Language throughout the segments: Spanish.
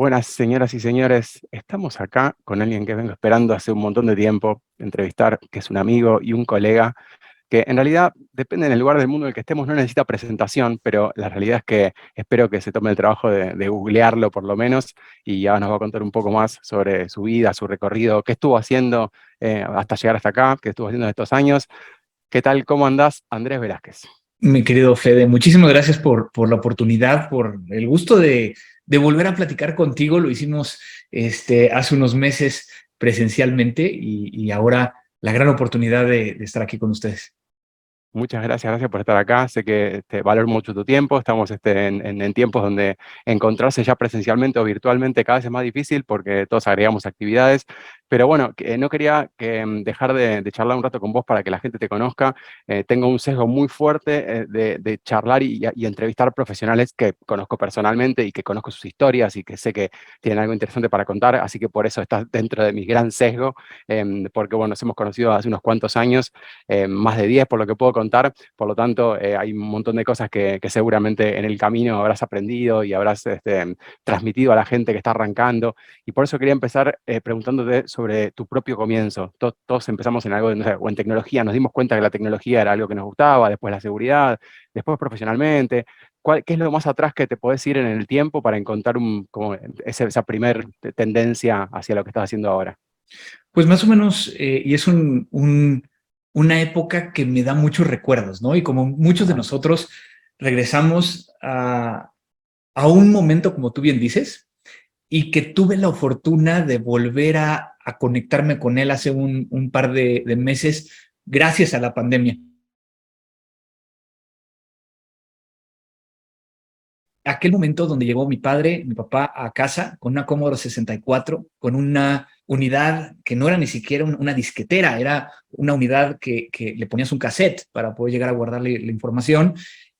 Buenas señoras y señores, estamos acá con alguien que vengo esperando hace un montón de tiempo entrevistar, que es un amigo y un colega, que en realidad depende del lugar del mundo en el que estemos, no necesita presentación, pero la realidad es que espero que se tome el trabajo de googlearlo por lo menos, y ya nos va a contar un poco más sobre su vida, su recorrido, qué estuvo haciendo hasta llegar hasta acá, qué estuvo haciendo en estos años. ¿Qué tal? ¿Cómo andás, Andrés Velázquez? Mi querido Fede, muchísimas gracias por la oportunidad, por el gusto de volver a platicar contigo. Lo hicimos hace unos meses presencialmente y ahora la gran oportunidad de estar aquí con ustedes. Muchas gracias, gracias por estar acá. Sé que valoro mucho tu tiempo. Estamos en tiempos donde encontrarse ya presencialmente o virtualmente cada vez es más difícil porque todos agregamos actividades. Pero bueno, no quería dejar de charlar un rato con vos para que la gente te conozca. Tengo un sesgo muy fuerte de charlar y entrevistar profesionales que conozco personalmente y que conozco sus historias y que sé que tienen algo interesante para contar. Así que por eso estás dentro de mi gran sesgo, porque bueno, nos hemos conocido hace unos cuantos años, más de 10 por lo que puedo contar. Por lo tanto, hay un montón de cosas que seguramente en el camino habrás aprendido y habrás transmitido a la gente que está arrancando. Y por eso quería empezar preguntándote sobre tu propio comienzo. Todos empezamos en algo, no sé, o en tecnología, nos dimos cuenta que la tecnología era algo que nos gustaba, después la seguridad, después profesionalmente. ¿Qué es lo más atrás que te podés ir en el tiempo para encontrar como esa primer tendencia hacia lo que estás haciendo ahora? Pues más o menos, y es una época que me da muchos recuerdos, ¿no? Y como muchos de Ajá. nosotros regresamos a un momento, como tú bien dices, y que tuve la fortuna de volver a conectarme con él hace un par de meses gracias a la pandemia. Aquel momento donde llegó mi papá a casa con una Commodore 64, con una unidad que no era ni siquiera una disquetera, era una unidad que le ponías un cassette para poder llegar a guardarle la información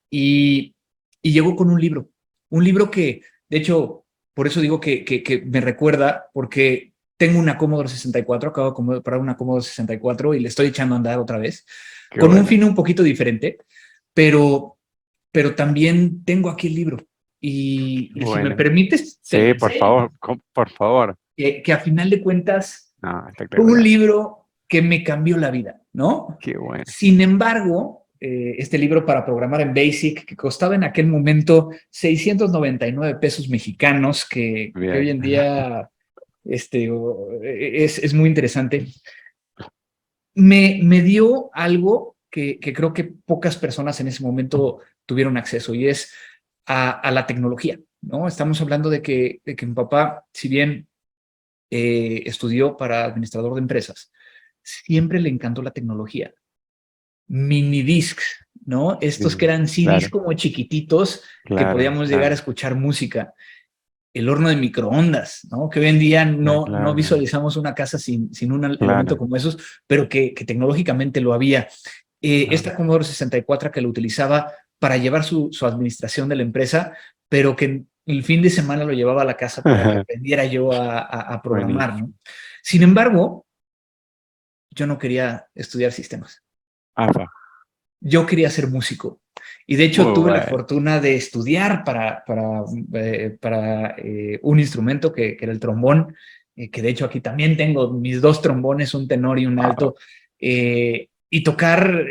y, y llegó con un libro que, de hecho, por eso digo que me recuerda, porque tengo una Commodore 64, acabo de comprar una Commodore 64 y le estoy echando a andar otra vez, Qué con un bueno. fin un poquito diferente, pero, pero también tengo aquí el libro. Qué Y si me bueno. permites, te lo Sí, por enseño, favor, por favor. que a final de cuentas No, fue un espectacular. libro que me cambió la vida, ¿no? Qué bueno. Sin embargo, este libro para programar en BASIC, que costaba en aquel momento 699 pesos mexicanos, que hoy Bien. en día es muy interesante, me dio algo que creo que pocas personas en ese momento tuvieron acceso y es a la tecnología, ¿no? Estamos hablando de que mi papá, si bien estudió para administrador de empresas, siempre le encantó la tecnología. Minidiscs, ¿no? Estos que Sí, eran CDs claro, como chiquititos que claro, podíamos llegar a claro, escuchar música. El horno de microondas, ¿no? Que hoy en día no claro, visualizamos una casa sin un elemento claro, como esos, pero que tecnológicamente lo había. claro. Esta Commodore 64 que lo utilizaba para llevar su administración de la empresa, pero que el fin de semana lo llevaba a la casa para que aprendiera yo a programar, Buenísimo. ¿no? Sin embargo, yo no quería estudiar sistemas. AFA. Yo quería ser músico. Y de hecho Muy tuve la bueno. fortuna de estudiar para un instrumento que era el trombón, que de hecho aquí también tengo mis dos trombones, un tenor y un Wow. alto. Y tocar,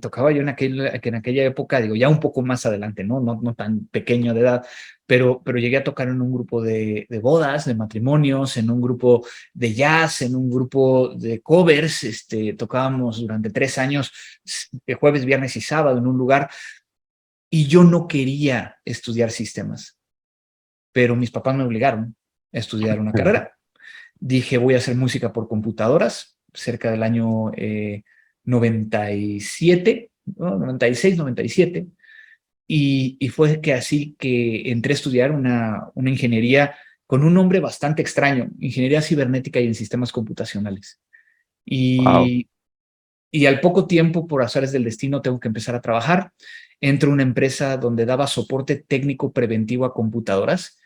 tocaba yo en aquella época, digo, ya un poco más adelante, no tan pequeño de edad, pero llegué a tocar en un grupo de bodas, de matrimonios, en un grupo de jazz, en un grupo de covers. Tocábamos durante 3 años, de jueves, viernes y sábado en un lugar, y yo no quería estudiar sistemas, pero mis papás me obligaron a estudiar una carrera. Dije, voy a hacer música por computadoras, cerca del año 97, ¿no? 96, 97, y fue que así que entré a estudiar una ingeniería con un nombre bastante extraño, ingeniería cibernética y en sistemas computacionales. Wow. Y Y al poco tiempo, por azares del destino, tengo que empezar a trabajar. Entro a una empresa donde daba soporte técnico preventivo a computadoras,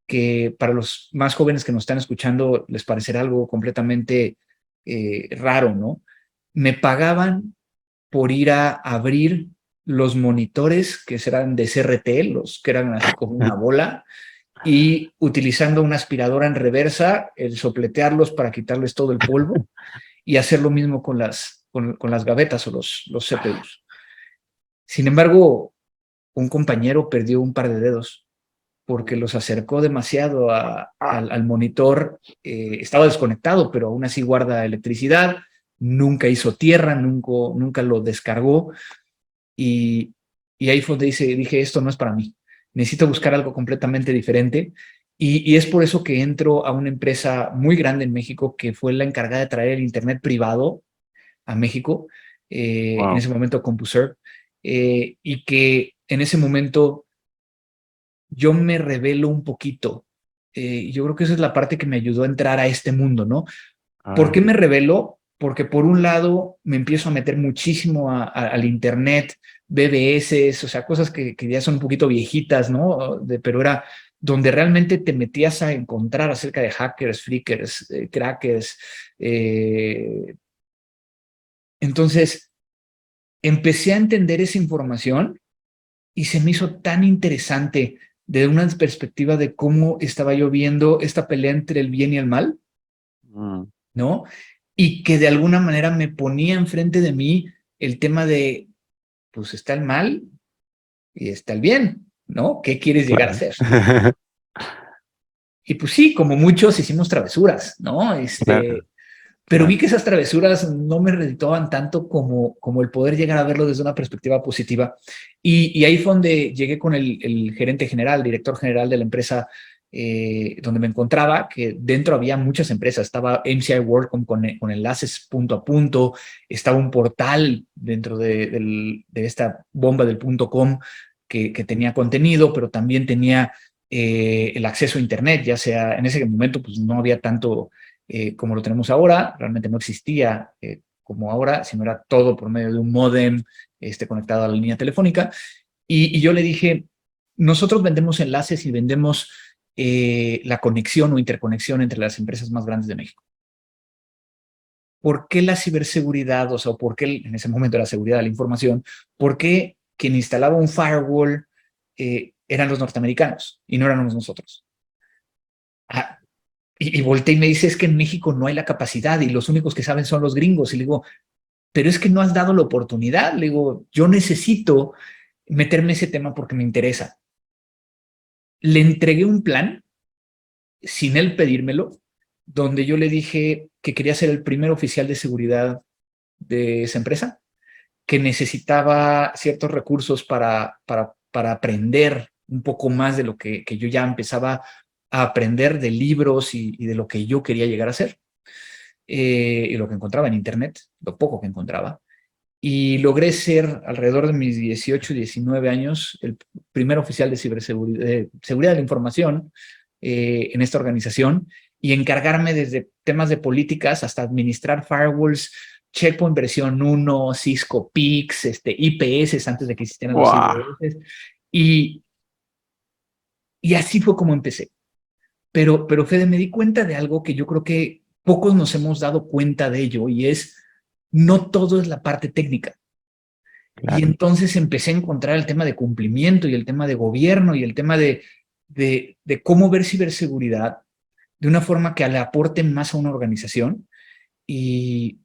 que para los más jóvenes que nos están escuchando les parecerá algo completamente raro, ¿no? Me pagaban por ir a abrir los monitores que eran de CRT, los que eran así como una bola, y utilizando una aspiradora en reversa, el sopletearlos para quitarles todo el polvo y hacer lo mismo con las gavetas o los CPUs. Sin embargo, un compañero perdió un par de dedos porque los acercó demasiado al monitor. Estaba desconectado, pero aún así guarda electricidad. Nunca hizo tierra, nunca lo descargó. Y, y ahí fue donde dije, esto no es para mí. Necesito buscar algo completamente diferente. Y es por eso que entro a una empresa muy grande en México que fue la encargada de traer el Internet privado a México, en Wow. ese momento CompuServe, y que en ese momento yo me revelo un poquito. Yo creo que esa es la parte que me ayudó a entrar a este mundo, ¿no? A ¿Por qué ver. me revelo? Porque por un lado me empiezo a meter muchísimo al internet, BBS, o sea, cosas que ya son un poquito viejitas, ¿no? Pero era donde realmente te metías a encontrar acerca de hackers, freakers, crackers. Entonces, empecé a entender esa información y se me hizo tan interesante desde una perspectiva de cómo estaba yo viendo esta pelea entre el bien y el mal, Mm, ¿no? Y que de alguna manera me ponía enfrente de mí el tema de, pues está el mal y está el bien, ¿no? ¿Qué quieres llegar a claro. ser? Y pues sí, como muchos hicimos travesuras, ¿no? Claro, Pero vi claro. que esas travesuras no me redituaban tanto como el poder llegar a verlo desde una perspectiva positiva. Y ahí fue donde llegué con el gerente general, director general de la empresa donde me encontraba, que dentro había muchas empresas. Estaba MCI World con enlaces punto a punto, estaba un portal dentro de esta bomba del punto com que tenía contenido, pero también tenía el acceso a Internet, ya sea en ese momento pues no había tanto como lo tenemos ahora, realmente no existía como ahora, sino era todo por medio de un módem conectado a la línea telefónica. Y yo le dije, nosotros vendemos enlaces y vendemos la conexión o interconexión entre las empresas más grandes de México. ¿Por qué la ciberseguridad, o sea, por qué en ese momento la seguridad de la información, por qué quien instalaba un firewall eran los norteamericanos y no éramos nosotros? Ah, y volteé y me dice, es que en México no hay la capacidad y los únicos que saben son los gringos. Y le digo, pero es que no has dado la oportunidad. Le digo, yo necesito meterme ese tema porque me interesa. Le entregué un plan sin él pedírmelo, donde yo le dije que quería ser el primer oficial de seguridad de esa empresa, que necesitaba ciertos recursos para aprender un poco más de lo que yo ya empezaba a aprender de libros y de lo que yo quería llegar a ser. Y lo que encontraba en Internet, lo poco que encontraba. Y logré ser, alrededor de mis 18, 19 años, el primer oficial de ciberseguridad, de seguridad de la información en esta organización y encargarme desde temas de políticas hasta administrar firewalls, Checkpoint versión 1, Cisco PIX, IPS antes de que existieran los Wow, IDS. Y, y así fue como empecé. Pero Fede, me di cuenta de algo que yo creo que pocos nos hemos dado cuenta de ello y es, no todo es la parte técnica. Y claro. entonces empecé a encontrar el tema de cumplimiento y el tema de gobierno y el tema de cómo ver ciberseguridad de una forma que le aporte más a una organización. Y,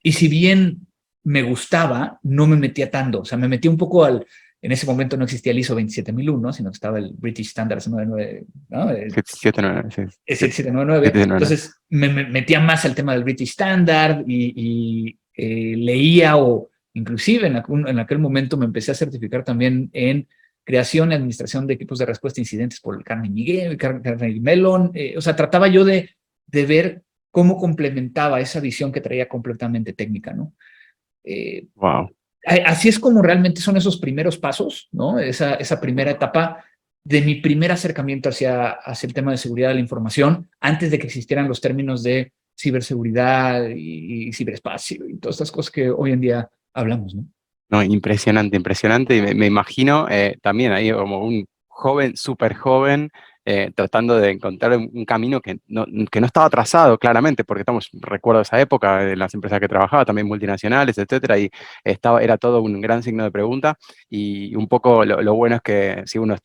y si bien me gustaba, no me metía tanto. O sea, me metí un poco en ese momento no existía el ISO 27001, sino que estaba el British Standards 99, ¿no? 799, sí, Es el siete- 799. 799. Entonces me metía más al tema del British Standard leía o inclusive en aquel momento me empecé a certificar también en creación y administración de equipos de respuesta a incidentes por el Carnegie Mellon. O sea, trataba yo de ver cómo complementaba esa visión que traía completamente técnica, ¿no? Eh, Wow. Así es como realmente son esos primeros pasos, ¿no? Esa primera etapa de mi primer acercamiento hacia el tema de seguridad de la información, antes de que existieran los términos de ciberseguridad y ciberespacio y todas estas cosas que hoy en día hablamos, ¿no? No, impresionante, impresionante. Y me imagino también ahí como un joven, súper joven, tratando de encontrar un camino que no estaba trazado claramente, porque recuerdo esa época de las empresas que trabajaba, también multinacionales, etcétera, y era todo un gran signo de pregunta, y un poco lo bueno es que si uno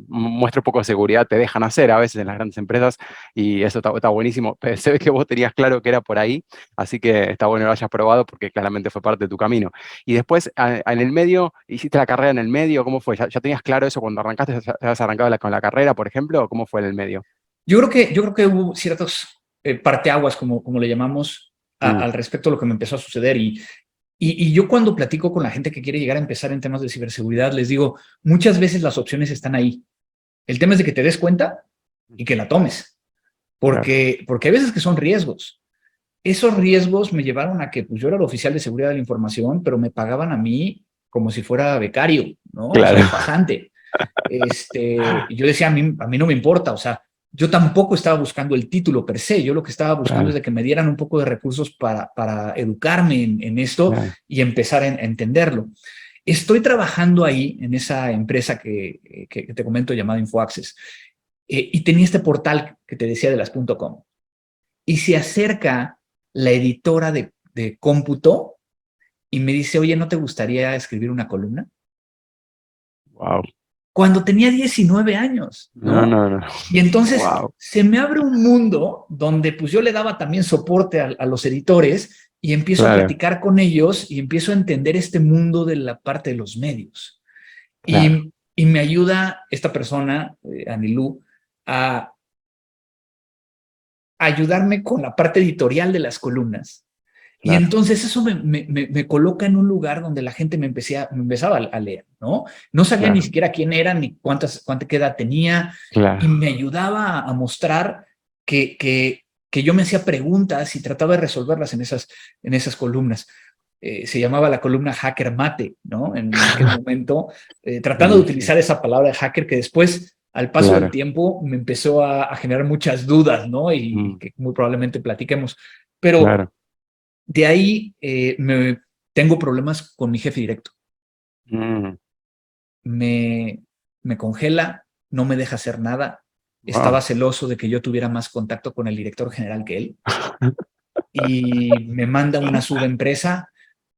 muestra un poco de seguridad, te dejan hacer a veces en las grandes empresas, y eso está buenísimo. Pero se ve que vos tenías claro que era por ahí, así que está bueno que lo hayas probado porque claramente fue parte de tu camino. Y después, en el medio, ¿hiciste la carrera en el medio? ¿Cómo fue? ¿Ya tenías claro eso cuando arrancaste? ¿Ya habías arrancado con la carrera, por ejemplo? ¿O cómo fue en el medio? Yo creo que hubo ciertos parteaguas, como le llamamos, Mm, al respecto de lo que me empezó a suceder. Y yo cuando platico con la gente que quiere llegar a empezar en temas de ciberseguridad, les digo, muchas veces las opciones están ahí. El tema es de que te des cuenta y que la tomes, claro, porque hay veces que son riesgos. Esos riesgos me llevaron a que pues, yo era el oficial de seguridad de la información, pero me pagaban a mí como si fuera becario, ¿no? O sea, claro, de pasante. Y yo decía, a mí no me importa, o sea, yo tampoco estaba buscando el título per se, yo lo que estaba buscando es claro, de que me dieran un poco de recursos para educarme en esto claro, y empezar a entenderlo. Estoy trabajando ahí en esa empresa que te comento llamada InfoAccess y tenía este portal que te decía de las .com y se acerca la editora de cómputo y me dice, oye, ¿no te gustaría escribir una columna? wow. Cuando tenía 19 años, No, ¿no? no, no, Y entonces wow, se me abre un mundo donde pues yo le daba también soporte a los editores y empiezo a claro, platicar con ellos y empiezo a entender este mundo de la parte de los medios. claro, Y me ayuda esta persona, Anilú, a ayudarme con la parte editorial de las columnas. Y claro, entonces eso me coloca en un lugar donde la gente me empezaba a leer, ¿no? No sabía ni claro, siquiera quién era, ni qué edad tenía, y claro, me ayudaba a mostrar que yo me hacía preguntas y trataba de resolverlas en esas columnas. Se llamaba la columna Hacker Mate, ¿no? En aquel momento, tratando de buenísimo, utilizar esa palabra de hacker que después, al paso del claro, tiempo, me empezó a generar muchas dudas, ¿no? Y mm, que muy probablemente platiquemos. Pero claro, de ahí tengo problemas con mi jefe directo. mm, Me, me congela, no me deja hacer nada. wow, Estaba celoso de que yo tuviera más contacto con el director general que él y me manda una subempresa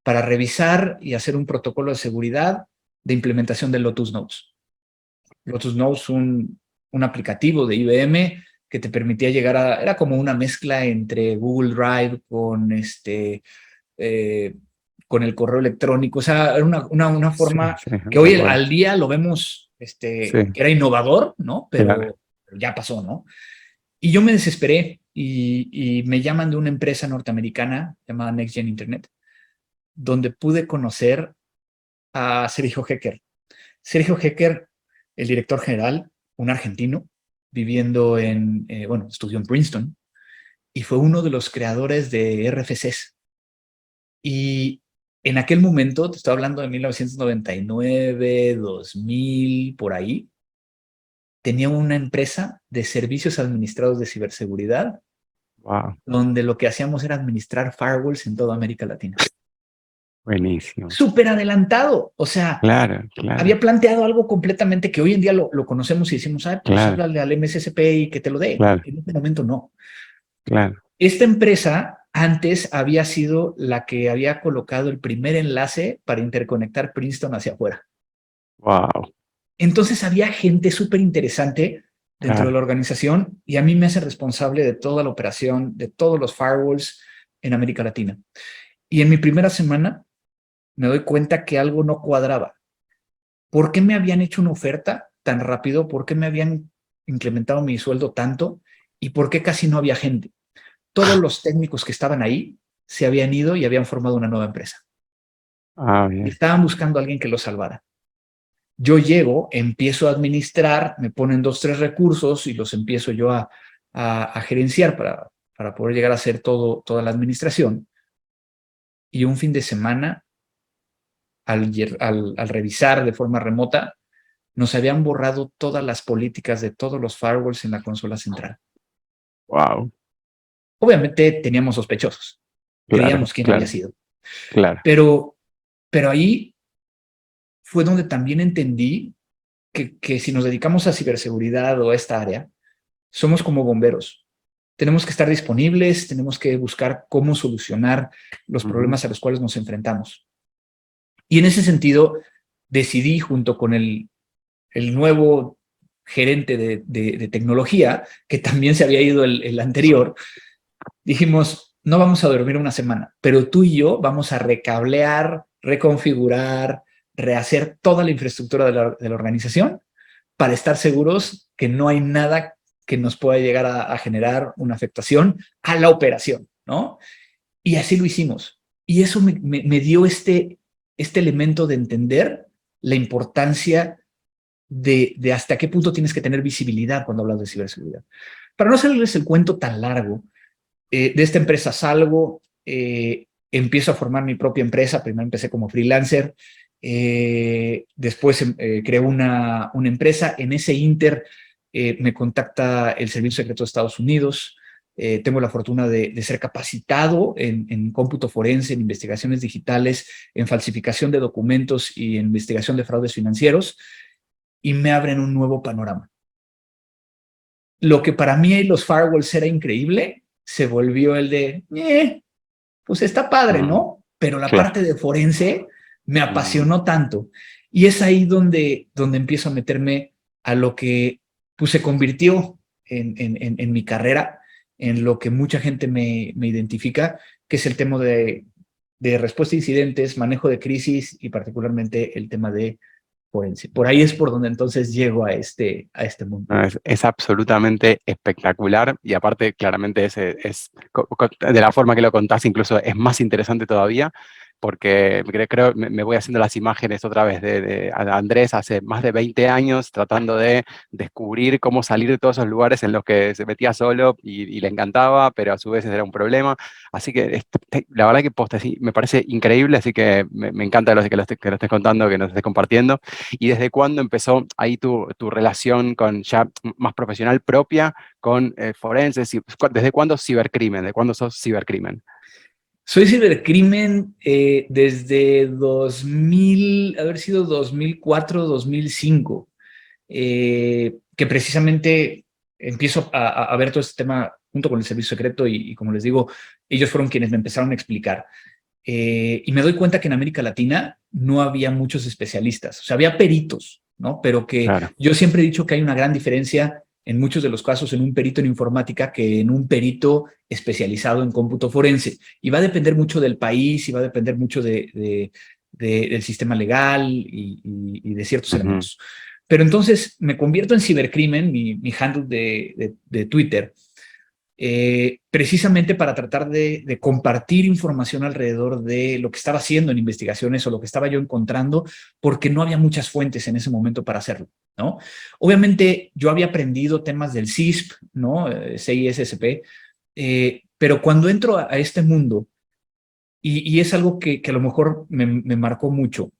para revisar y hacer un protocolo de seguridad de implementación de Lotus Notes. Lotus Notes, un aplicativo de IBM que te permitía llegar era como una mezcla entre Google Drive eh, con el correo electrónico, o sea, era una sí, forma sí, que me hoy acuerdo, al día lo vemos sí, que era innovador, ¿no? claro, Pero ya pasó, ¿no? Y yo me desesperé y me llaman de una empresa norteamericana llamada Next Gen Internet, donde pude conocer a Sergio Hecker. Sergio Hecker, el director general, un argentino, viviendo bueno, estudió en Princeton y fue uno de los creadores de RFCs. Y en aquel momento, te estoy hablando de 1999, 2000, por ahí, tenía una empresa de servicios administrados de ciberseguridad, wow, donde lo que hacíamos era administrar firewalls en toda América Latina. buenísimo, Súper adelantado, o sea, claro, claro, había planteado algo completamente que hoy en día lo conocemos y decimos, ah, pues claro, háblale al MSSP y que te lo dé. claro, En este momento no. claro, Esta empresa antes había sido la que había colocado el primer enlace para interconectar Princeton hacia afuera. wow, Entonces había gente súper interesante dentro de la claro, organización y a mí me hace responsable de toda la operación, de todos los firewalls en América Latina. Y en mi primera semana me doy cuenta que algo no cuadraba. ¿Por qué me habían hecho una oferta tan rápido? ¿Por qué me habían incrementado mi sueldo tanto? ¿Y por qué casi no había gente? Todos los técnicos que estaban ahí se habían ido y habían formado una nueva empresa. ah, Y bien, estaban buscando a alguien que los salvara. Yo llego, empiezo a administrar, me ponen 2, 3 recursos y los empiezo yo a gerenciar para poder llegar a hacer toda la administración. Y un fin de semana, al revisar de forma remota, nos habían borrado todas las políticas de todos los firewalls en la consola central. wow, Obviamente teníamos sospechosos, claro, creíamos quién había claro, sido, claro, pero ahí fue donde también entendí que si nos dedicamos a ciberseguridad o a esta área, somos como bomberos. Tenemos que estar disponibles, tenemos que buscar cómo solucionar los Ujú. problemas a los cuales nos enfrentamos. Y en ese sentido, decidí junto con el nuevo gerente de tecnología, que también se había ido el anterior, dijimos, no vamos a dormir una semana, pero tú y yo vamos a recablear, reconfigurar, rehacer toda la infraestructura de la organización para estar seguros que no hay nada que nos pueda llegar a generar una afectación a la operación, ¿no? Y así lo hicimos. Y eso me dio este elemento de entender la importancia de hasta qué punto tienes que tener visibilidad cuando hablas de ciberseguridad. Para no hacerles el cuento tan largo, de esta empresa salgo, empiezo a formar mi propia empresa. Primero empecé como freelancer, después creé una empresa. En ese inter me contacta el Servicio Secreto de Estados Unidos. Tengo la fortuna de ser capacitado en cómputo forense, en investigaciones digitales, en falsificación de documentos y en investigación de fraudes financieros, y me abren un nuevo panorama. Lo que para mí los firewalls era increíble, se volvió el de, pues está padre, Mm, ¿no? Pero la claro. parte de forense me Mm, apasionó tanto. Y es ahí donde empiezo a meterme a lo que pues, se convirtió en mi carrera, en lo que mucha gente me identifica, que es el tema de respuesta a incidentes, manejo de crisis y particularmente el tema de forense. Por ahí es por donde entonces llego a este mundo. no, es absolutamente espectacular y aparte claramente de la forma que lo contás incluso es más interesante todavía porque creo me voy haciendo las imágenes otra vez de Andrés hace más de 20 años tratando de descubrir cómo salir de todos esos lugares en los que se metía solo y le encantaba, pero a su vez era un problema. Así que la verdad que posta, sí, me parece increíble, así que me encanta que lo estés contando, que nos estés compartiendo. ¿Y desde cuándo empezó ahí tu relación con ya más profesional propia con forenses? ¿Desde cuándo cibercrimen? ¿De cuándo sos cibercrimen? Soy cibercrimen desde 2000, haber sido 2004, 2005, que precisamente empiezo a ver todo este tema junto con el servicio secreto y como les digo, ellos fueron quienes me empezaron a explicar. Y me doy cuenta que en América Latina no había muchos especialistas, o sea, había peritos, ¿no? Pero que Claro. yo siempre he dicho que hay una gran diferencia en muchos de los casos en un perito en informática que en un perito especializado en cómputo forense. Y va a depender mucho del país y va a depender mucho del sistema legal y de ciertos Ujú. elementos. Pero entonces me convierto en cibercrimen, mi handle de Twitter, precisamente para tratar de compartir información alrededor de lo que estaba haciendo en investigaciones o lo que estaba yo encontrando, porque no había muchas fuentes en ese momento para hacerlo, ¿no? Obviamente yo había aprendido temas del CISP, ¿no? CISSP, pero cuando entro a este mundo, y es algo que a lo mejor me marcó mucho,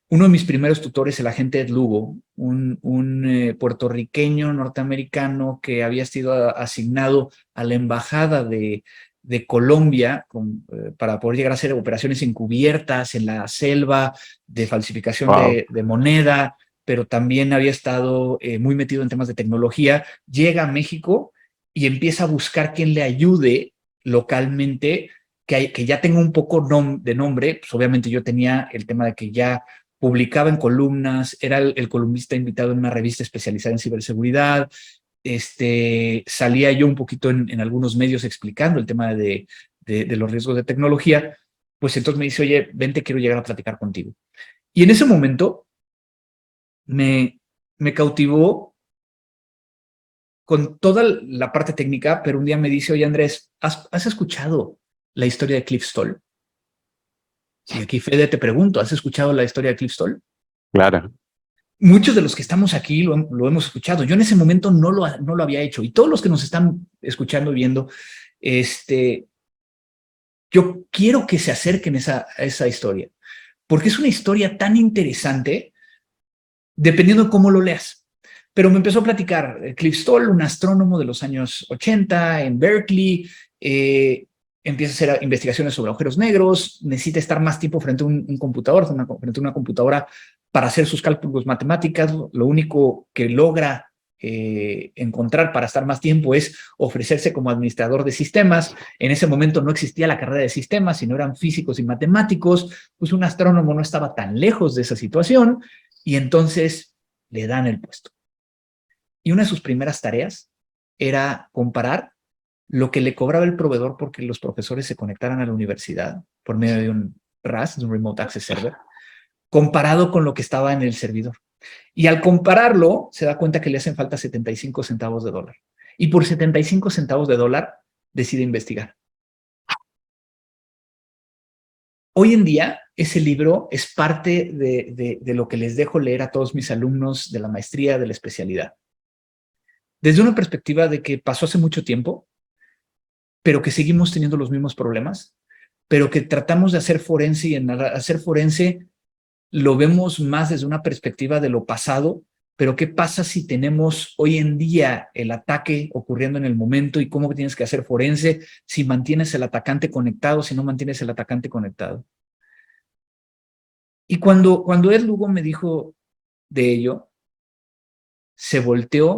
uno de mis primeros tutores, el agente Ed Lugo, un puertorriqueño norteamericano que había sido asignado a la embajada de Colombia para poder llegar a hacer operaciones encubiertas en la selva de falsificación Wow. de moneda, pero también había estado muy metido en temas de tecnología, llega a México y empieza a buscar quien le ayude localmente, que ya tenga un poco de nombre. Pues obviamente yo tenía el tema de que ya publicaba en columnas, era el columnista invitado en una revista especializada en ciberseguridad, salía yo un poquito en algunos medios explicando el tema de los riesgos de tecnología. Pues entonces me dice, oye, vente, quiero llegar a platicar contigo. Y en ese momento me, me cautivó con toda la parte técnica, pero un día me dice, oye Andrés, ¿has escuchado la historia de Cliff Stoll? Y aquí, Fede, te pregunto, ¿has escuchado la historia de Cliff Stoll? Claro. Muchos de los que estamos aquí lo hemos escuchado. Yo en ese momento no lo había hecho. Y todos los que nos están escuchando y viendo, yo quiero que se acerquen a esa historia, porque es una historia tan interesante dependiendo de cómo lo leas. Pero me empezó a platicar Cliff Stoll, un astrónomo de los años 80 en Berkeley, empieza a hacer investigaciones sobre agujeros negros, necesita estar más tiempo frente a un computador, frente a una computadora para hacer sus cálculos matemáticos. Lo único que logra encontrar para estar más tiempo es ofrecerse como administrador de sistemas. En ese momento no existía la carrera de sistemas, sino eran físicos y matemáticos. Pues un astrónomo no estaba tan lejos de esa situación y entonces le dan el puesto. Y una de sus primeras tareas era comparar lo que le cobraba el proveedor porque los profesores se conectaran a la universidad por medio de un RAS, de un Remote Access Server, comparado con lo que estaba en el servidor. Y al compararlo, se da cuenta que le hacen falta 75 centavos de dólar. Y por 75 centavos de dólar decide investigar. Hoy en día, ese libro es parte de lo que les dejo leer a todos mis alumnos de la maestría, de la especialidad. Desde una perspectiva de que pasó hace mucho tiempo, pero que seguimos teniendo los mismos problemas, pero que tratamos de hacer forense y en hacer forense lo vemos más desde una perspectiva de lo pasado, pero ¿qué pasa si tenemos hoy en día el ataque ocurriendo en el momento y cómo tienes que hacer forense si mantienes el atacante conectado, si no mantienes el atacante conectado? Y cuando Ed Lugo me dijo de ello, se volteó,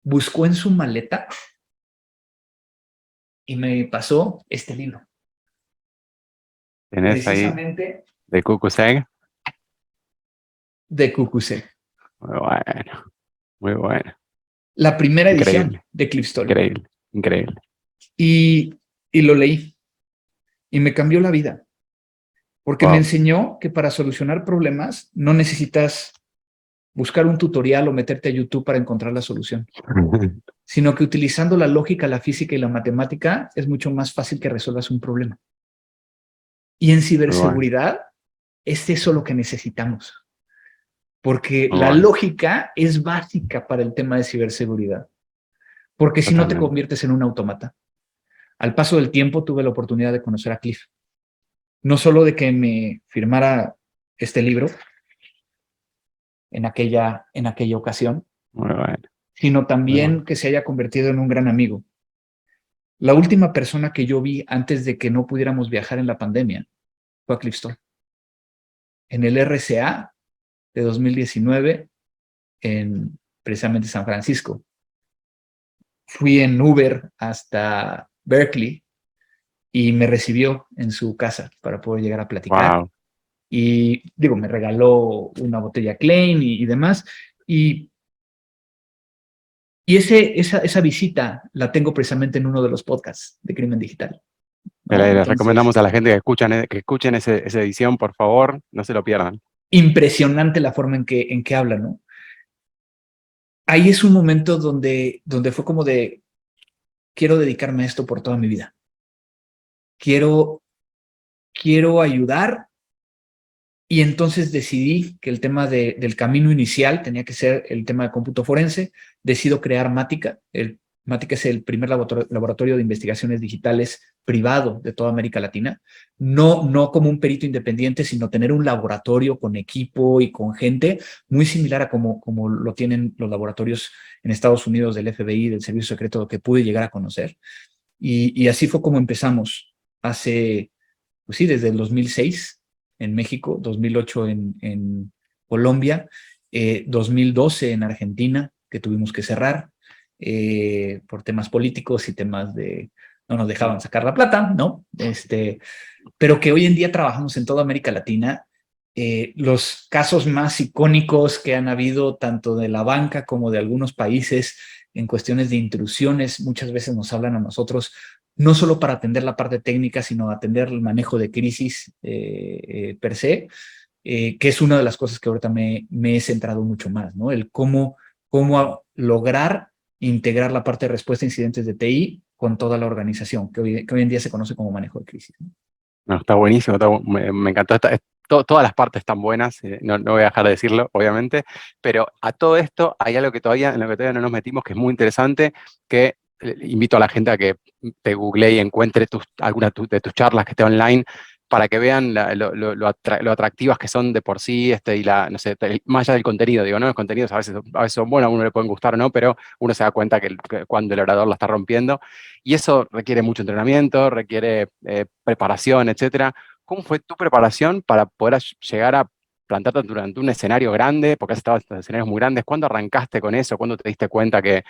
buscó en su maleta y me pasó este libro. Tenés ahí Precisamente de Cucuceg. de QQC. Muy bueno, muy bueno. La primera edición Increíble, de Cliff Story. increíble, increíble. Y lo leí y me cambió la vida, porque me Wow. enseñó que para solucionar problemas no necesitas buscar un tutorial o meterte a YouTube para encontrar la solución, sino que utilizando la lógica, la física y la matemática es mucho más fácil que resuelvas un problema. Y en Muy bueno, ciberseguridad es eso lo que necesitamos, porque muy la bueno. lógica es básica para el tema de ciberseguridad, porque si no te Totalmente. conviertes en un autómata. Al paso del tiempo tuve la oportunidad de conocer a Cliff. No solo de que me firmara este libro en aquella ocasión, Muy bueno, sino muy bueno. también que se haya convertido en un gran amigo. La última persona que yo vi antes de que no pudiéramos viajar en la pandemia fue a Cliff Stone. En el RCA de 2019, en precisamente San Francisco. Fui en Uber hasta Berkeley y me recibió en su casa para poder llegar a platicar. Wow. Y digo, me regaló una botella Klein y demás. Y esa visita la tengo precisamente en uno de los podcasts de Crimen Digital, ¿no? Les Entonces, recomendamos a la gente que escuchen esa edición, por favor, no se lo pierdan. impresionante la forma en que habla, ¿no? Ahí es un momento donde fue como de, quiero dedicarme a esto por toda mi vida. Quiero, quiero ayudar. Y entonces decidí que el tema del camino inicial tenía que ser el tema de cómputo forense. Decido crear Mática. Mática es el primer laboratorio de investigaciones digitales privado de toda América Latina. No como un perito independiente, sino tener un laboratorio con equipo y con gente muy similar a como lo tienen los laboratorios en Estados Unidos del FBI, del Servicio Secreto, que pude llegar a conocer. Y así fue como empezamos hace, pues sí, desde el 2006 en México, 2008 en Colombia, 2012 en Argentina, que tuvimos que cerrar por temas políticos y temas de no nos dejaban sacar la plata, ¿no? Pero que hoy en día trabajamos en toda América Latina. Los casos más icónicos que han habido, tanto de la banca como de algunos países, en cuestiones de intrusiones, muchas veces nos hablan a nosotros, no solo para atender la parte técnica, sino atender el manejo de crisis per se, que es una de las cosas que ahorita me he centrado mucho más, ¿no? El cómo lograr integrar la parte de respuesta a incidentes de TI con toda la organización, que hoy en día se conoce como manejo de crisis, ¿no? No, está buenísimo, me encantó. Todas las partes están buenas, no voy a dejar de decirlo, obviamente, pero a todo esto hay algo en lo que todavía no nos metimos, que es muy interesante, que invito a la gente a que te googlee y encuentre alguna de tus charlas que esté online, para que vean lo atractivas que son de por sí, y no sé, más allá del contenido, digo, ¿no? Los contenidos a veces son buenos, a uno le pueden gustar o no, pero uno se da cuenta que cuando el orador la está rompiendo, y eso requiere mucho entrenamiento, requiere preparación, etcétera. ¿Cómo fue tu preparación para poder llegar a plantarte durante un escenario grande, porque has estado en escenarios muy grandes. ¿Cuándo arrancaste con eso? ¿Cuándo te diste cuenta que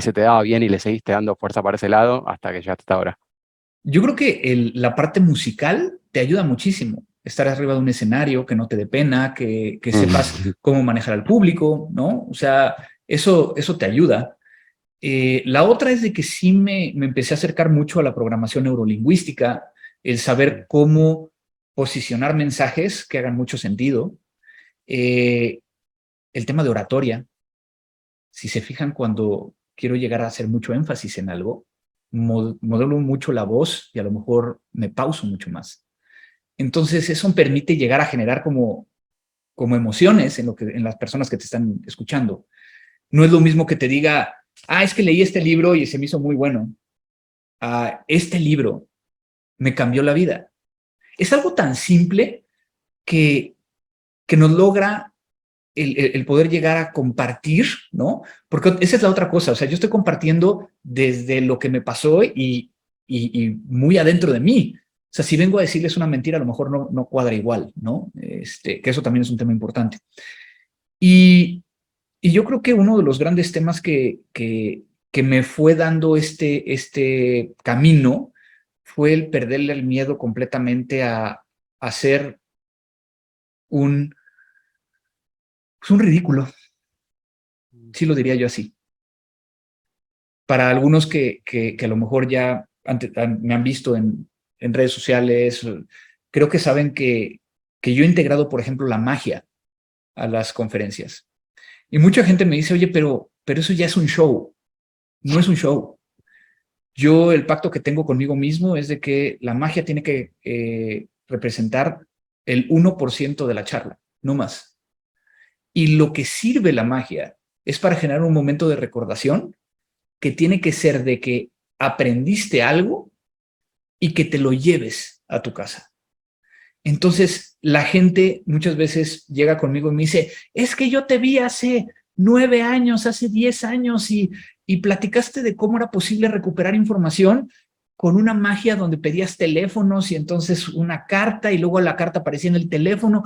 se te daba bien y le seguiste dando fuerza para ese lado hasta que llegaste hasta ahora? Yo creo que la parte musical te ayuda muchísimo. Estar arriba de un escenario, que no te dé pena, que sepas Mm. cómo manejar al público, ¿no? O sea, eso te ayuda. La otra es de que sí me empecé a acercar mucho a la programación neurolingüística, el saber cómo posicionar mensajes que hagan mucho sentido. Eh, el tema de oratoria, si se fijan, cuando quiero llegar a hacer mucho énfasis en algo, modelo mucho la voz y a lo mejor me pauso mucho más. Entonces eso me permite llegar a generar como emociones en las personas que te están escuchando. No es lo mismo que te diga, es que leí este libro y se me hizo muy bueno. Este libro me cambió la vida. Es algo tan simple que, que nos logra el poder llegar a compartir, ¿no? Porque esa es la otra cosa, o sea, yo estoy compartiendo desde lo que me pasó y muy adentro de mí. O sea, si vengo a decirles una mentira, a lo mejor no cuadra igual, ¿no? Que eso también es un tema importante. Y, y yo creo que uno de los grandes temas que me fue dando este camino fue el perderle el miedo completamente a ser un, pues un ridículo, sí lo diría yo así. Para algunos que a lo mejor ya me han visto en redes sociales, creo que saben que yo he integrado, por ejemplo, la magia a las conferencias. Y mucha gente me dice, oye, pero eso ya es un show. No es un show. Yo el pacto que tengo conmigo mismo es de que la magia tiene que representar el 1% de la charla, no más. Y lo que sirve la magia es para generar un momento de recordación que tiene que ser de que aprendiste algo y que te lo lleves a tu casa. Entonces, la gente muchas veces llega conmigo y me dice, es que yo te vi hace 9 años, hace 10 años y platicaste de cómo era posible recuperar información con una magia donde pedías teléfonos y entonces una carta y luego la carta aparecía en el teléfono.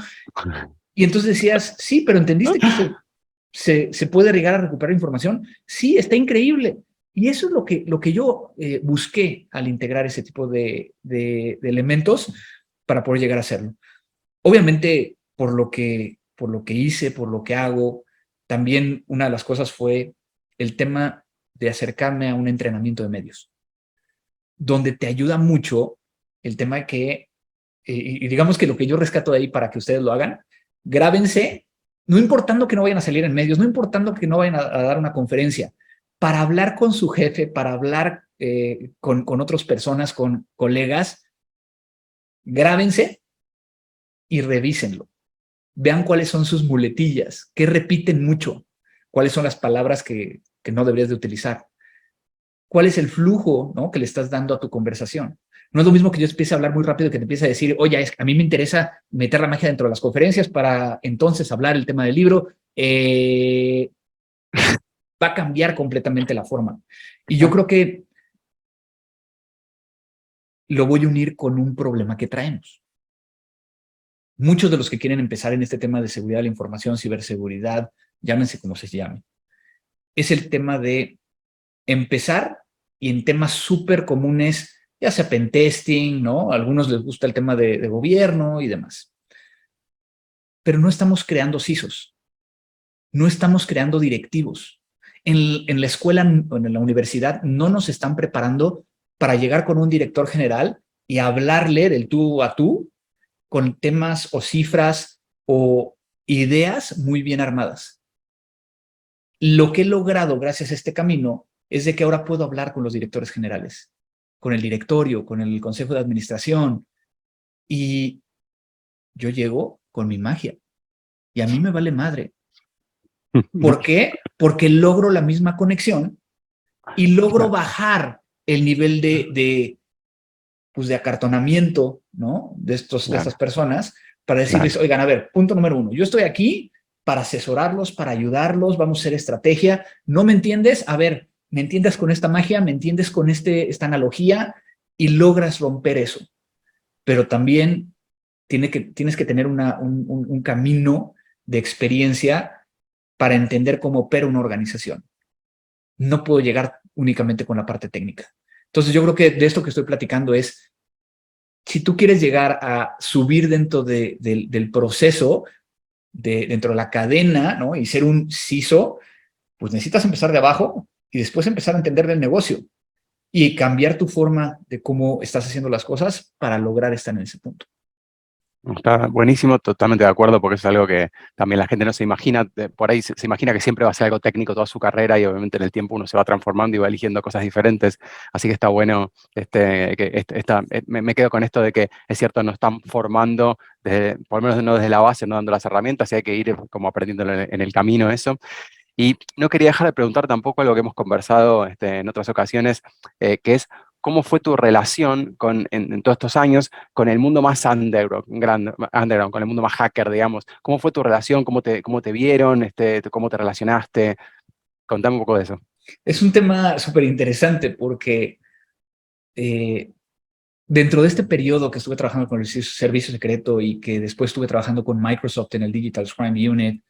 Y entonces decías, sí, pero ¿entendiste que se puede llegar a recuperar información? Sí, está increíble. Y eso es lo que yo busqué al integrar ese tipo de elementos para poder llegar a hacerlo. Obviamente, por lo que hice, por lo que hago, también una de las cosas fue el tema de acercarme a un entrenamiento de medios, donde te ayuda mucho el tema de que, y digamos que lo que yo rescato de ahí para que ustedes lo hagan, grábense, no importando que no vayan a salir en medios, no importando que no vayan a dar una conferencia, para hablar con su jefe, para hablar con otras personas, con colegas, grábense y revísenlo. Vean cuáles son sus muletillas, qué repiten mucho, cuáles son las palabras que no deberías de utilizar, cuál es el flujo, ¿no?, que le estás dando a tu conversación. No es lo mismo que yo empiece a hablar muy rápido que te empiece a decir, oye, a mí me interesa meter la magia dentro de las conferencias para entonces hablar el tema del libro. Va a cambiar completamente la forma. Y yo creo que lo voy a unir con un problema que traemos. Muchos de los que quieren empezar en este tema de seguridad de la información, ciberseguridad, llámense como se llame, es el tema de empezar y en temas súper comunes, ya sea pentesting, ¿no? A algunos les gusta el tema de gobierno y demás. Pero no estamos creando CISOs, no estamos creando directivos. En la escuela o en la universidad no nos están preparando para llegar con un director general y hablarle del tú a tú con temas o cifras o ideas muy bien armadas. Lo que he logrado gracias a este camino es de que ahora puedo hablar con los directores generales, con el directorio, con el consejo de administración, y yo llego con mi magia y a mí me vale madre. ¿Por qué? Porque logro la misma conexión y logro bajar el nivel pues de acartonamiento, ¿no?, de estas personas, para decirles, Claro. oigan, a ver, punto número 1, yo estoy aquí para asesorarlos, para ayudarlos, vamos a hacer estrategia. ¿No me entiendes? A ver, ¿me entiendes con esta magia? ¿Me entiendes con esta analogía? Y logras romper eso. Pero también tienes que tener un camino de experiencia para entender cómo opera una organización. No puedo llegar únicamente con la parte técnica. Entonces yo creo que de esto que estoy platicando es, si tú quieres llegar a subir dentro del proceso, dentro de la cadena, ¿no? Y ser un CISO, pues necesitas empezar de abajo y después empezar a entender del negocio y cambiar tu forma de cómo estás haciendo las cosas para lograr estar en ese punto. Está buenísimo, totalmente de acuerdo, porque es algo que también la gente no se imagina. Por ahí se imagina que siempre va a ser algo técnico toda su carrera y obviamente en el tiempo uno se va transformando y va eligiendo cosas diferentes. Así que está bueno, me quedo con esto de que es cierto, nos están formando, por lo menos no desde la base, no dando las herramientas, y hay que ir como aprendiendo en el camino eso. Y no quería dejar de preguntar tampoco algo que hemos conversado en otras ocasiones, que es cómo fue tu relación en todos estos años con el mundo más underground, con el mundo más hacker, digamos. ¿Cómo fue tu relación? ¿Cómo te vieron? ¿Cómo te relacionaste? Contame un poco de eso. Es un tema súper interesante porque dentro de este periodo que estuve trabajando con el servicio secreto y que después estuve trabajando con Microsoft en el Digital Crime Unit,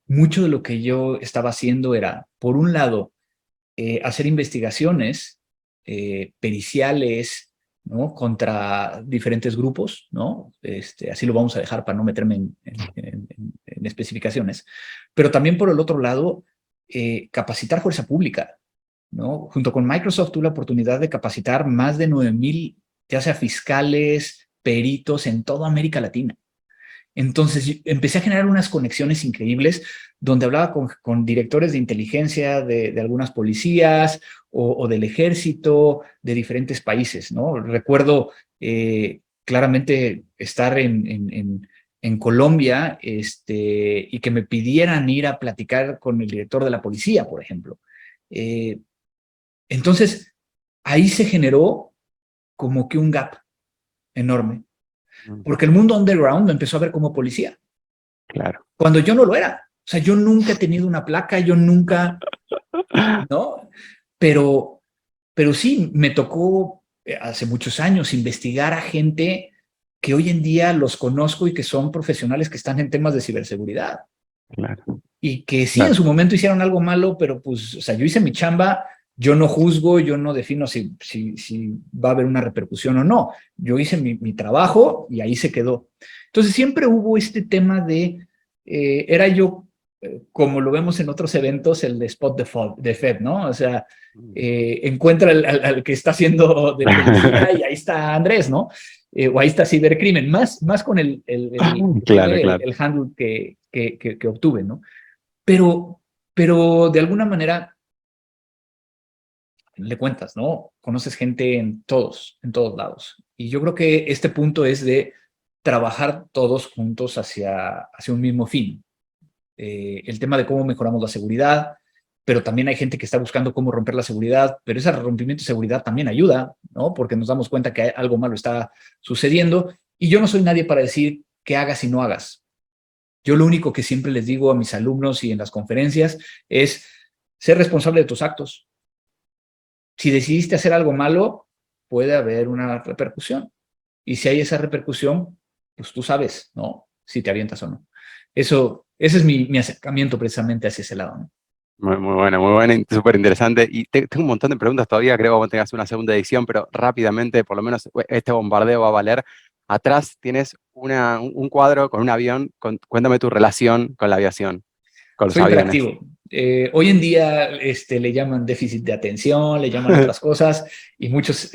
mucho de lo que yo estaba haciendo era, por un lado, hacer investigaciones periciales, ¿no? Contra diferentes grupos, ¿no? Así lo vamos a dejar para no meterme en especificaciones. Pero también por el otro lado, capacitar fuerza pública, ¿no? Junto con Microsoft tuve la oportunidad de capacitar más de 9,000, ya sea fiscales, peritos en toda América Latina. Entonces empecé a generar unas conexiones increíbles donde hablaba con directores de inteligencia de algunas policías o del ejército de diferentes países, ¿no? Recuerdo claramente estar en Colombia y que me pidieran ir a platicar con el director de la policía, por ejemplo. Eh, entonces, ahí se generó como que un gap enorme, Mm, porque el mundo underground me empezó a ver como policía, claro. cuando yo no lo era. O sea, yo nunca he tenido una placa, yo nunca, ¿no? Pero, pero sí, me tocó hace muchos años investigar a gente que hoy en día los conozco y que son profesionales que están en temas de ciberseguridad. Claro, Y que sí, en claro, su momento hicieron algo malo, pero pues, o sea, yo hice mi chamba, yo no juzgo, yo no defino si va a haber una repercusión o no. Yo hice mi trabajo y ahí se quedó. Entonces siempre hubo este tema de, era yo, como lo vemos en otros eventos, el de spot de Fed, ¿no? O sea, mm, encuentra al que está haciendo de policía y ahí está Andrés, ¿no? O ahí está cibercrimen, más con claro, claro. el handle que obtuve, ¿no? Pero de alguna manera le cuentas, ¿no? Conoces gente en todos lados. Y yo creo que este punto es de trabajar todos juntos hacia un mismo fin. El tema de cómo mejoramos la seguridad, pero también hay gente que está buscando cómo romper la seguridad, pero ese rompimiento de seguridad también ayuda, ¿no? Porque nos damos cuenta que algo malo está sucediendo y yo no soy nadie para decir qué hagas y no hagas. Yo lo único que siempre les digo a mis alumnos y en las conferencias es ser responsable de tus actos. Si decidiste hacer algo malo, puede haber una repercusión. Y si hay esa repercusión, pues tú sabes, ¿no? Si te avientas o no. Ese es mi acercamiento precisamente hacia ese lado, ¿no? Muy buena, súper interesante. Y tengo un montón de preguntas todavía, creo que vamos a tener que hacer una segunda edición, pero rápidamente, por lo menos este bombardeo va a valer. Atrás tienes un cuadro con un avión. Cuéntame tu relación con la aviación, con los Soy aviones. hiperactivo. Hoy en día le llaman déficit de atención, le llaman otras cosas y muchos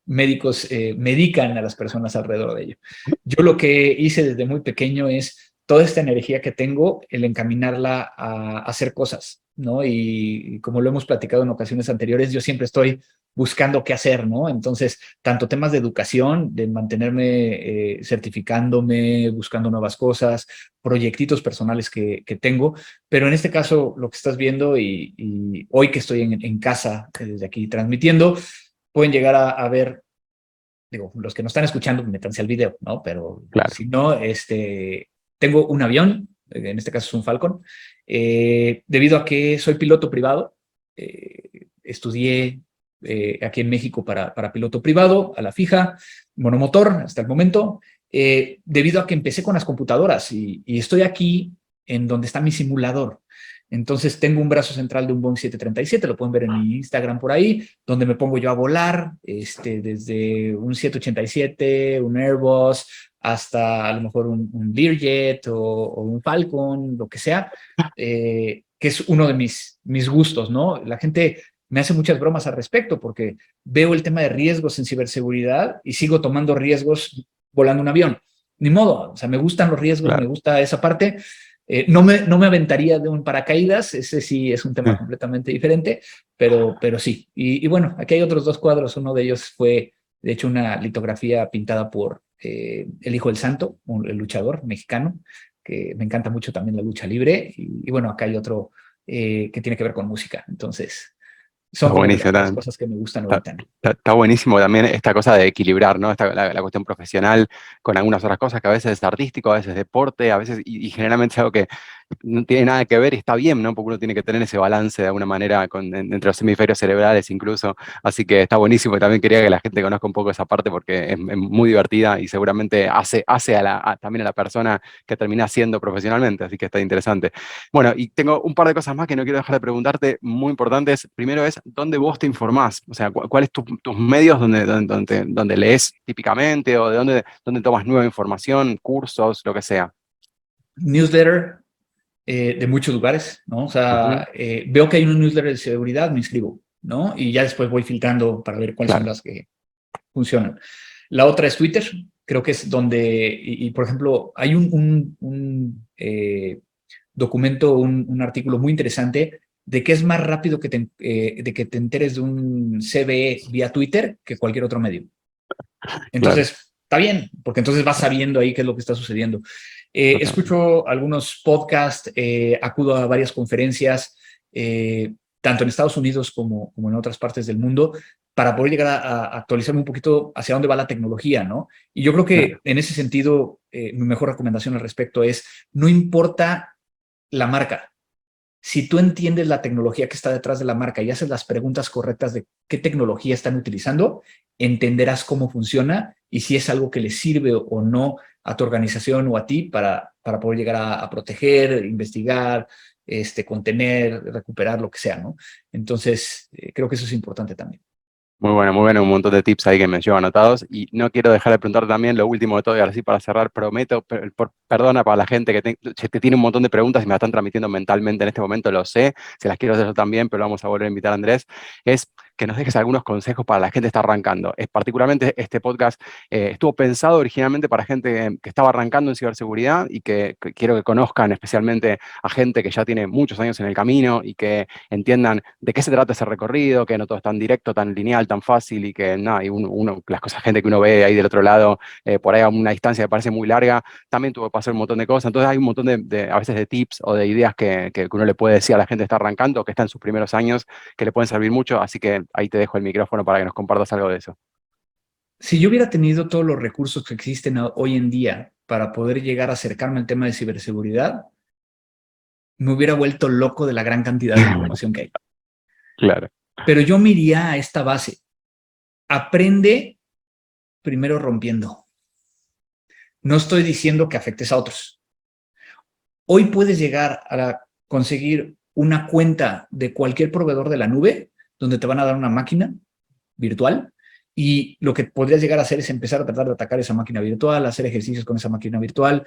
médicos medican a las personas alrededor de ello. Yo lo que hice desde muy pequeño es toda esta energía que tengo, el encaminarla a hacer cosas, ¿no? Y como lo hemos platicado en ocasiones anteriores, yo siempre estoy buscando qué hacer, ¿no? Entonces, tanto temas de educación, de mantenerme certificándome, buscando nuevas cosas, proyectitos personales que tengo, pero en este caso lo que estás viendo y hoy que estoy en casa desde aquí transmitiendo, pueden llegar a ver, digo, los que nos están escuchando, métanse al video, ¿no? Pero Claro. si no, tengo un avión, en este caso es un Falcon, debido a que soy piloto privado, estudié aquí en México para piloto privado, a la fija, monomotor hasta el momento, debido a que empecé con las computadoras y estoy aquí en donde está mi simulador. Entonces tengo un brazo central de un Boeing 737, lo pueden ver en mi Instagram por ahí, donde me pongo yo a volar, desde un 787, un Airbus, hasta a lo mejor un Learjet o un Falcon, lo que sea, que es uno de mis gustos, ¿no? La gente me hace muchas bromas al respecto porque veo el tema de riesgos en ciberseguridad y sigo tomando riesgos volando un avión. Ni modo, o sea, me gustan los riesgos, me Claro. gusta esa parte. No me aventaría de un paracaídas, ese sí es un tema completamente diferente, pero sí. Y bueno, aquí hay otros dos cuadros, uno de ellos fue, de hecho, una litografía pintada por el Hijo del Santo, el luchador mexicano, que me encanta mucho también la lucha libre, y bueno, acá hay otro que tiene que ver con música, entonces son Está como de buenísimo. las cosas que me gustan Está, ahorita, ¿no? está buenísimo también esta cosa de equilibrar, ¿no? La cuestión profesional con algunas otras cosas que a veces es artístico, a veces es deporte, a veces, y generalmente es algo que no tiene nada que ver y está bien, ¿no? Porque uno tiene que tener ese balance de alguna manera entre los hemisferios cerebrales incluso. Así que está buenísimo. También quería que la gente conozca un poco esa parte porque es muy divertida y seguramente hace también a la persona que termina siendo profesionalmente. Así que está interesante. Bueno, y tengo un par de cosas más que no quiero dejar de preguntarte, muy importantes. Primero es, ¿dónde vos te informás? O sea, ¿cuáles tus medios donde lees típicamente o de dónde tomas nueva información, cursos, lo que sea? Newsletter de muchos lugares, ¿no? O Ujú. sea, veo que hay un newsletter de seguridad, me inscribo, ¿no? Y ya después voy filtrando para ver cuáles son Claro, las que funcionan. La otra es Twitter, creo que es donde, por ejemplo, hay un documento, un artículo muy interesante de que es más rápido de que te enteres de un CVE vía Twitter que cualquier otro medio. claro, Entonces, está bien, porque entonces vas sabiendo ahí qué es lo que está sucediendo. totalmente. Escucho algunos podcasts, acudo a varias conferencias, tanto en Estados Unidos como en otras partes del mundo, para poder llegar a actualizarme un poquito hacia dónde va la tecnología, ¿no? Y yo creo que Claro. en ese sentido, mi mejor recomendación al respecto es, no importa la marca, si tú entiendes la tecnología que está detrás de la marca y haces las preguntas correctas de qué tecnología están utilizando, entenderás cómo funciona y si es algo que le sirve o no a tu organización o a ti para poder llegar a proteger, investigar, contener, recuperar, lo que sea, ¿no? Entonces, creo que eso es importante también. Muy bueno, un montón de tips ahí que me llevo anotados. Y no quiero dejar de preguntar también lo último de todo, y ahora sí para cerrar, prometo, perdona para la gente que tiene un montón de preguntas y me la están transmitiendo mentalmente en este momento, lo sé, se las quiero hacer yo también, pero vamos a volver a invitar a Andrés, es que nos dejes algunos consejos para la gente que está arrancando. Particularmente este podcast estuvo pensado originalmente para gente que estaba arrancando en ciberseguridad y que quiero que conozcan especialmente a gente que ya tiene muchos años en el camino y que entiendan de qué se trata ese recorrido, que no todo es tan directo, tan lineal, tan fácil y que nada, y las cosas, gente que uno ve ahí del otro lado, por ahí a una distancia que parece muy larga, también tuvo que pasar un montón de cosas. Entonces hay un montón a veces de tips o de ideas que uno le puede decir a la gente que está arrancando, que está en sus primeros años, que le pueden servir mucho. Así que ahí te dejo el micrófono para que nos compartas algo de eso. Si yo hubiera tenido todos los recursos que existen hoy en día para poder llegar a acercarme al tema de ciberseguridad, me hubiera vuelto loco de la gran cantidad de información que hay. Claro, Pero yo me iría a esta base. Aprende primero rompiendo. No estoy diciendo que afectes a otros. Hoy puedes llegar a conseguir una cuenta de cualquier proveedor de la nube donde te van a dar una máquina virtual y lo que podrías llegar a hacer es empezar a tratar de atacar esa máquina virtual, hacer ejercicios con esa máquina virtual.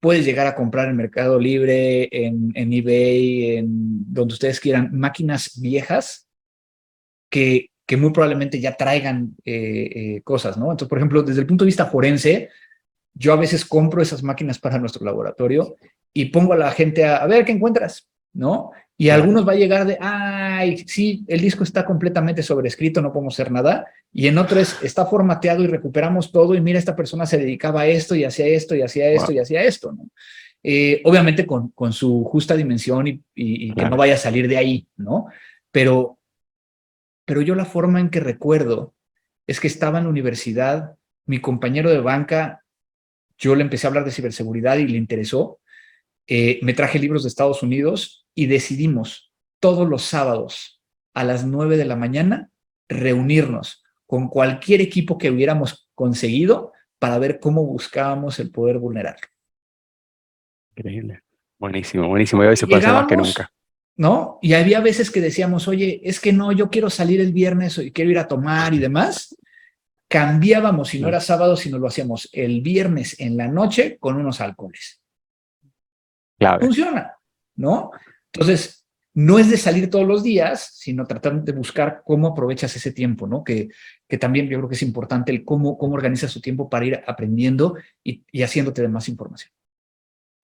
Puedes llegar a comprar en Mercado Libre, en eBay, en donde ustedes quieran, máquinas viejas que muy probablemente ya traigan cosas, ¿no? Entonces, por ejemplo, desde el punto de vista forense, yo a veces compro esas máquinas para nuestro laboratorio y pongo a la gente a ver qué encuentras, ¿no? Y a claro, algunos va a llegar de, ay, sí, el disco está completamente sobrescrito, no podemos hacer nada. Y en otros está formateado y recuperamos todo y mira, esta persona se dedicaba a esto y hacía esto y hacía esto wow, y hacía esto, ¿no? Obviamente con su justa dimensión y que no claro, vaya a salir de ahí, ¿no? Pero, pero yo la forma en que recuerdo es que estaba en la universidad, mi compañero de banca, yo le empecé a hablar de ciberseguridad y le interesó. Me traje libros de Estados Unidos y decidimos todos los sábados a las 9 de la mañana reunirnos con cualquier equipo que hubiéramos conseguido para ver cómo buscábamos el poder vulnerarlo. Increíble. Buenísimo, buenísimo. Y hoy se puede hacer más que nunca. Llegábamos, ¿no? Y había veces que decíamos, oye, es que no, yo quiero salir el viernes y quiero ir a tomar y demás. Cambiábamos, si no era sábado, sino lo hacíamos el viernes en la noche con unos alcoholes. Clave. Funciona, ¿no? Entonces, no es de salir todos los días, sino tratar de buscar cómo aprovechas ese tiempo, ¿no? Que también yo creo que es importante el cómo organizas tu tiempo para ir aprendiendo y haciéndote de más información.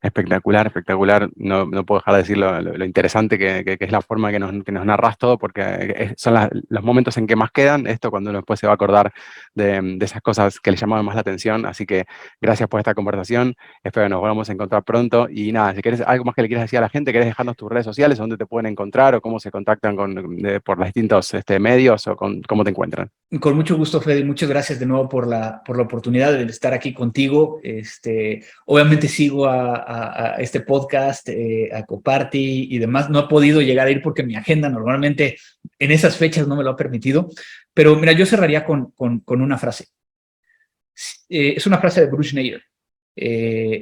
Espectacular, espectacular. No, no puedo dejar de decir lo interesante que es la forma que nos narras todo, porque son los momentos en que más quedan, esto cuando uno después se va a acordar de esas cosas que le llamaban más la atención. Así que gracias por esta conversación, espero que nos volvamos a encontrar pronto. Y nada, si quieres algo más que le quieras decir a la gente, ¿querés dejarnos tus redes sociales, dónde te pueden encontrar o cómo se contactan por los distintos medios o cómo te encuentran? Con mucho gusto, Freddy. Muchas gracias de nuevo por la oportunidad de estar aquí contigo. Obviamente sigo a este podcast, a Coparty y demás. No he podido llegar a ir porque mi agenda normalmente en esas fechas no me lo ha permitido. Pero mira, yo cerraría con una frase. Es una frase de Bruce Schneider.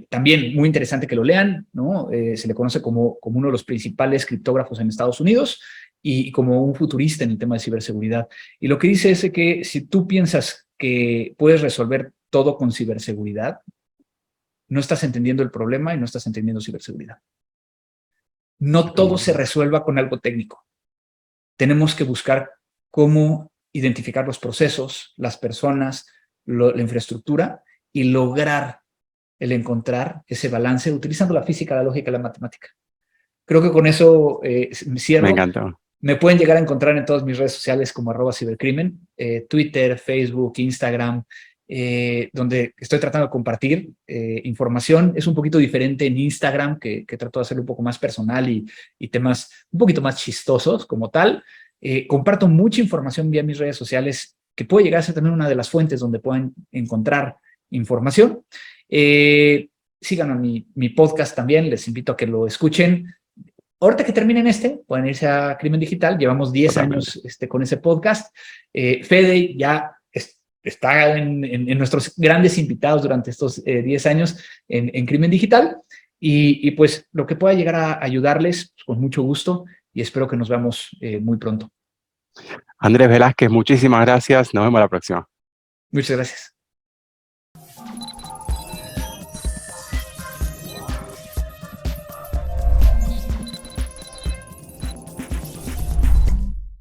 También muy interesante que lo lean, ¿no? Se le conoce como uno de los principales criptógrafos en Estados Unidos y como un futurista en el tema de ciberseguridad. Y lo que dice es que si tú piensas que puedes resolver todo con ciberseguridad, no estás entendiendo el problema y no estás entendiendo ciberseguridad. No todo se resuelva con algo técnico. Tenemos que buscar cómo identificar los procesos, las personas, la infraestructura y lograr el encontrar ese balance utilizando la física, la lógica y la matemática. Creo que con eso me cierro. Me encantó. Me pueden llegar a encontrar en todas mis redes sociales como @cibercrimen, Twitter, Facebook, Instagram, donde estoy tratando de compartir información. Es un poquito diferente en Instagram, que trato de hacerlo un poco más personal y temas un poquito más chistosos como tal. Comparto mucha información vía mis redes sociales que puede llegar a ser también una de las fuentes donde puedan encontrar información. Sigan a mi podcast también, les invito a que lo escuchen. Ahorita que terminen pueden irse a Crimen Digital. Llevamos 10 años con ese podcast. Fede ya está en nuestros grandes invitados durante estos 10 años en Crimen Digital. Y pues lo que pueda llegar a ayudarles, pues, con mucho gusto, y espero que nos veamos muy pronto. Andrés Velázquez, muchísimas gracias. Nos vemos la próxima. Muchas gracias.